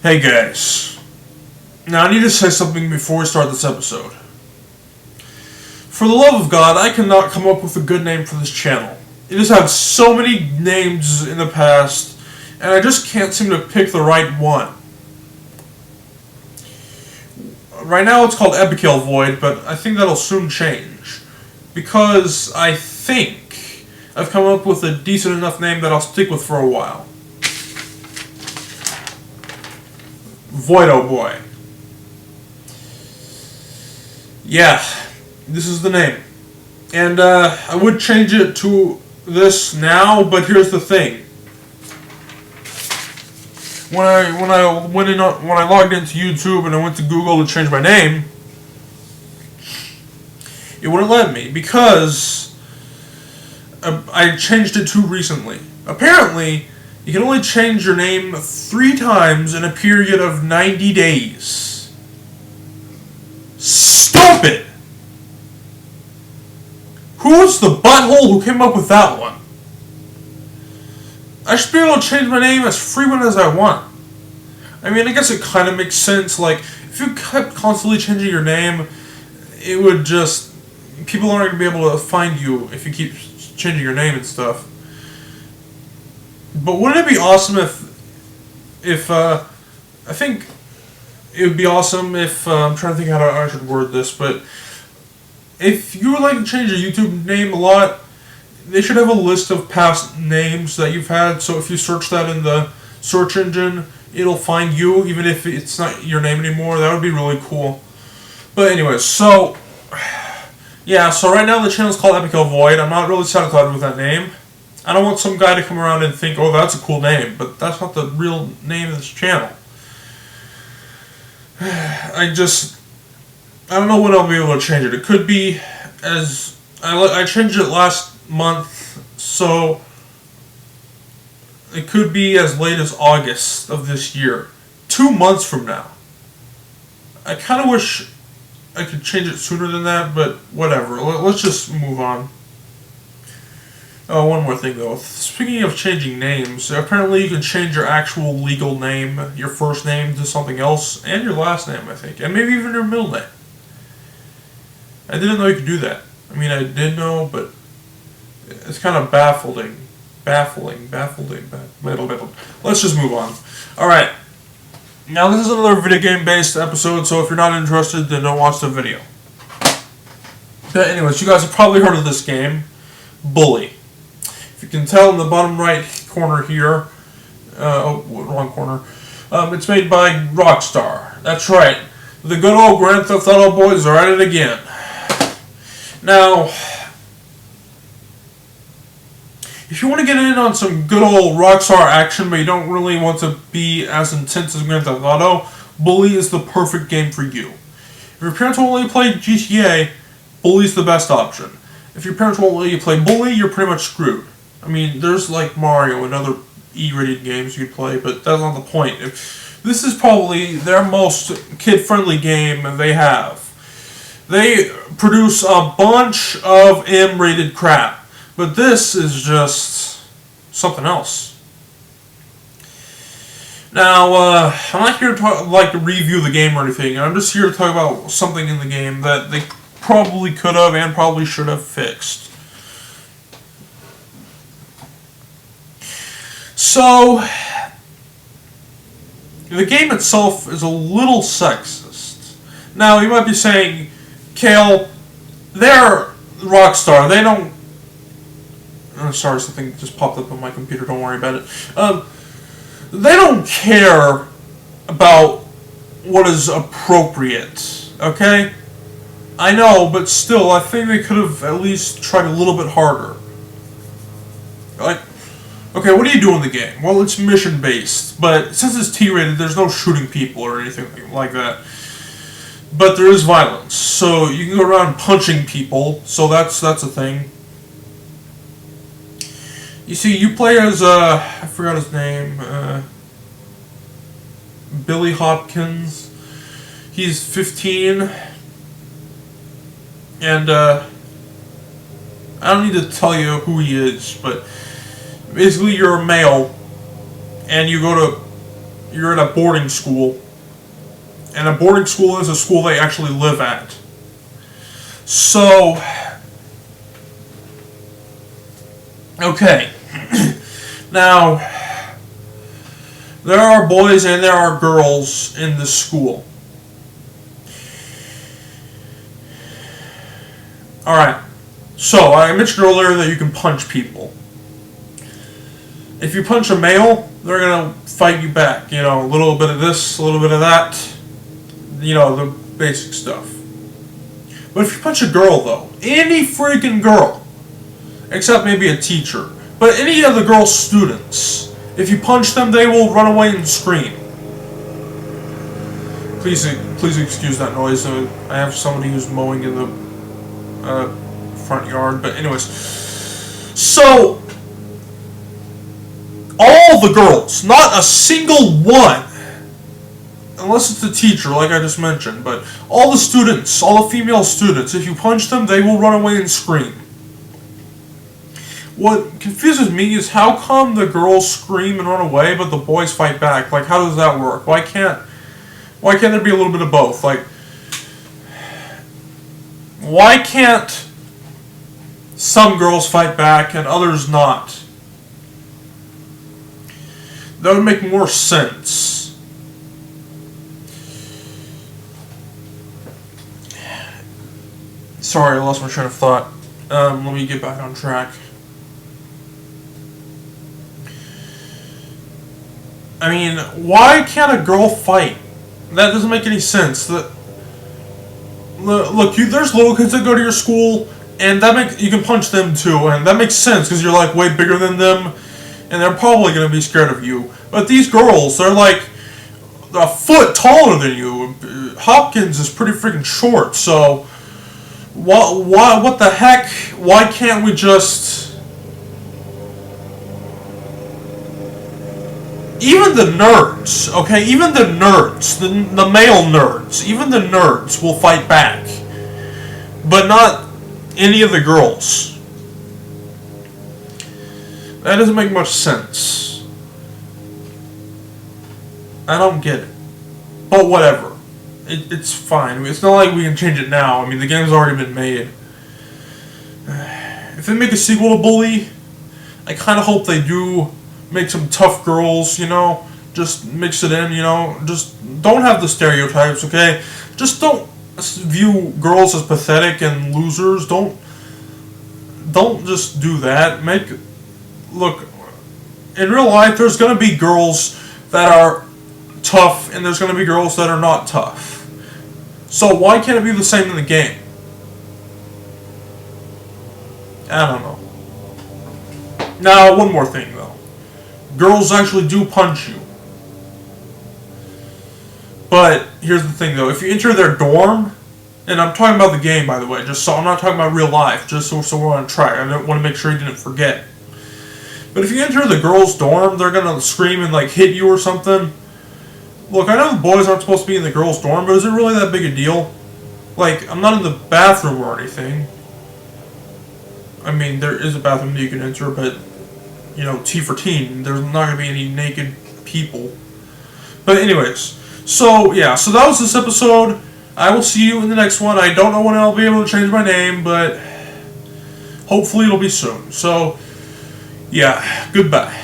Hey guys, now I need to say something before we start this episode. For the love of God, I cannot come up with a good name for this channel. It has had so many names in the past, and I just can't seem to pick the right one. Right now it's called Epical Void, but I think that'll soon change. Because I think I've come up with a decent enough name that I'll stick with for a while. Voido Boy. Yeah, this is the name. And I would change it to this now, but here's the thing. When I logged into YouTube and I went to Google to change my name, it wouldn't let me because I changed it too recently. Apparently, you can only change your name 3 times in a period of 90 days. Stupid! Who was the butthole who came up with that one? I should be able to change my name as frequent as I want. I mean, I guess it kind of makes sense. Like, if you kept constantly changing your name, it would just... people aren't going to be able to find you if you keep changing your name and stuff. But wouldn't it be awesome if I think it would be awesome if, I'm trying to think how I should word this, but if you would like to change your YouTube name a lot, they should have a list of past names that you've had, so if you search that in the search engine, it'll find you, even if it's not your name anymore. That would be really cool. But anyways, so, yeah, so right now the channel's called Epical Void. I'm not really satisfied with that name. I don't want some guy to come around and think, oh, that's a cool name, but that's not the real name of this channel. I don't know when I'll be able to change it. It could be as... I changed it last month, so it could be as late as August of this year. 2 months from now. I kind of wish I could change it sooner than that, but whatever. Let's just move on. Oh, one more thing though. Speaking of changing names, apparently you can change your actual legal name, your first name, to something else, and your last name, I think, and maybe even your middle name. I didn't know you could do that. I mean, I did know, but it's kind of baffling. Let's just move on. Alright. Now, this is another video game-based episode, so if you're not interested, then don't watch the video. But anyways, you guys have probably heard of this game, Bully. If you can tell in the bottom right corner here, wrong corner, it's made by Rockstar. That's right. The good old Grand Theft Auto boys are at it again. Now, if you want to get in on some good old Rockstar action, but you don't really want to be as intense as Grand Theft Auto, Bully is the perfect game for you. If your parents won't let you play GTA, Bully's the best option. If your parents won't let you play Bully, you're pretty much screwed. I mean, there's like Mario and other E-rated games you could play, but that's not the point. This is probably their most kid-friendly game they have. They produce a bunch of M-rated crap, but this is just something else. Now, I'm not here to review the game or anything. I'm just here to talk about something in the game that they probably could have and probably should have fixed. So, the game itself is a little sexist. Now, you might be saying, Kale, they're Rockstar. They don't... Oh, sorry, something just popped up on my computer. Don't worry about it. They don't care about what is appropriate, okay? I know, but still, I think they could have at least tried a little bit harder. Like, okay, what do you do in the game? Well, it's mission-based, but since it's T-rated, there's no shooting people or anything like that. But there is violence, so you can go around punching people, so that's a thing. You see, you play as, I forgot his name, Billy Hopkins. He's 15, and, I don't need to tell you who he is, but basically you're a male, and you go you're at a boarding school. And a boarding school is a school they actually live at. So, okay. Now, there are boys and there are girls in this school. Alright, so I mentioned earlier that you can punch people. If you punch a male, they're going to fight you back. You know, a little bit of this, a little bit of that. You know, the basic stuff. But if you punch a girl, though, any freaking girl, except maybe a teacher, but any of the girl students, if you punch them, they will run away and scream. Please excuse that noise. I have somebody who's mowing in the front yard. But anyways, so all the girls, not a single one, unless it's the teacher, like I just mentioned, but all the students, all the female students, if you punch them, they will run away and scream. What confuses me is how come the girls scream and run away, but the boys fight back? Like, how does that work? Why can't there be a little bit of both? Like, why can't some girls fight back and others not? That would make more sense. Sorry, I lost my train of thought. Let me get back on track. I mean, why can't a girl fight? That doesn't make any sense. Look, there's little kids that go to your school, and you can punch them too, and that makes sense because you're like way bigger than them, and they're probably going to be scared of you. But these girls, they're like a foot taller than you. Hopkins is pretty freaking short, so what the heck? Why can't we just... Even the nerds, okay? Even the nerds, the male nerds, even the nerds will fight back. But not any of the girls. That doesn't make much sense. I don't get it. But whatever. It's fine. I mean, it's not like we can change it now. I mean, the game's already been made. If they make a sequel to Bully, I kind of hope they do make some tough girls, you know, just mix it in, you know, just don't have the stereotypes, okay? Just don't view girls as pathetic and losers. Don't just do that. Look, in real life, there's going to be girls that are tough, and there's going to be girls that are not tough. So why can't it be the same in the game? I don't know. Now, one more thing, though. Girls actually do punch you. But here's the thing, though. If you enter their dorm, and I'm talking about the game, by the way, just so I'm not talking about real life, just so we're on track. I want to make sure you didn't forget. But if you enter the girls' dorm, they're gonna scream and like hit you or something. Look, I know the boys aren't supposed to be in the girls' dorm, but is it really that big a deal? Like, I'm not in the bathroom or anything. I mean, there is a bathroom that you can enter, but, you know, T for teen, there's not going to be any naked people. But anyways, so, yeah, so that was this episode. I will see you in the next one. I don't know when I'll be able to change my name, but hopefully it'll be soon. So, yeah, goodbye.